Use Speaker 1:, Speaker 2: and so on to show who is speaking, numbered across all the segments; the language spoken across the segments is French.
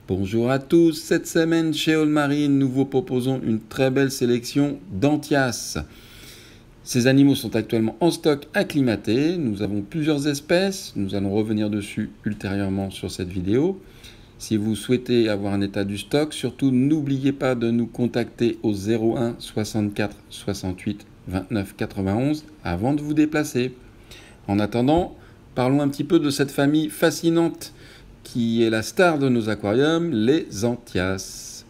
Speaker 1: Bonjour à tous, cette semaine chez Allmarine, nous vous proposons une très belle sélection d'Anthias. Ces animaux sont actuellement en stock acclimaté, nous avons plusieurs espèces, nous allons revenir dessus ultérieurement sur cette vidéo. Si vous souhaitez avoir un état du stock, surtout n'oubliez pas de nous contacter au 01 64 68 29 91 avant de vous déplacer. En attendant, parlons un petit peu de cette famille fascinante qui est la star de nos aquariums, les Anthias.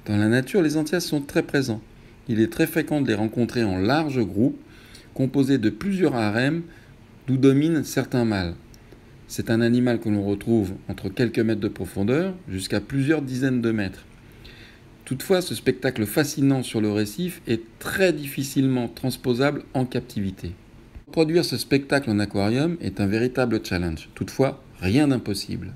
Speaker 1: Dans la nature, les Anthias sont très présents. Il est très fréquent de les rencontrer en large groupe, composés de plusieurs harems, d'où dominent certains mâles. C'est un animal que l'on retrouve entre quelques mètres de profondeur jusqu'à plusieurs dizaines de mètres. Toutefois, ce spectacle fascinant sur le récif est très difficilement transposable en captivité. Produire ce spectacle en aquarium est un véritable challenge. Toutefois, rien d'impossible.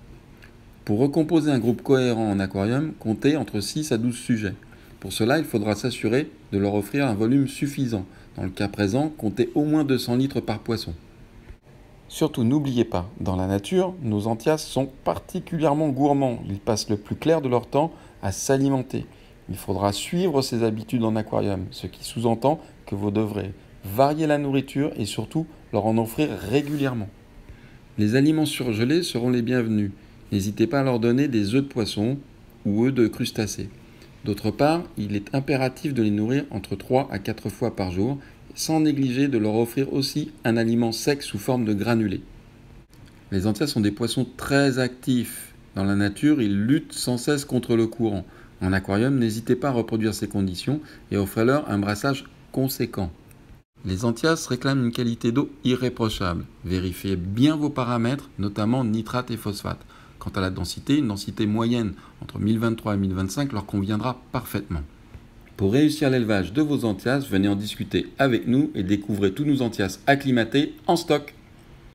Speaker 1: Pour recomposer un groupe cohérent en aquarium, comptez entre 6 à 12 sujets. Pour cela, il faudra s'assurer de leur offrir un volume suffisant. Dans le cas présent, comptez au moins 200 litres par poisson. Surtout, n'oubliez pas, dans la nature, nos Anthias sont particulièrement gourmands. Ils passent le plus clair de leur temps à s'alimenter. Il faudra suivre ces habitudes en aquarium, ce qui sous-entend que vous devrez varier la nourriture et surtout leur en offrir régulièrement. Les aliments surgelés seront les bienvenus. N'hésitez pas à leur donner des œufs de poisson ou œufs de crustacés. D'autre part, il est impératif de les nourrir entre 3 à 4 fois par jour, sans négliger de leur offrir aussi un aliment sec sous forme de granulés. Les Anthias sont des poissons très actifs. Dans la nature, ils luttent sans cesse contre le courant. En aquarium, n'hésitez pas à reproduire ces conditions et offrez-leur un brassage conséquent. Les Anthias réclament une qualité d'eau irréprochable. Vérifiez bien vos paramètres, notamment nitrate et phosphate. Quant à la densité, une densité moyenne entre 1023 et 1025 leur conviendra parfaitement. Pour réussir l'élevage de vos Anthias, venez en discuter avec nous et découvrez tous nos Anthias acclimatés en stock.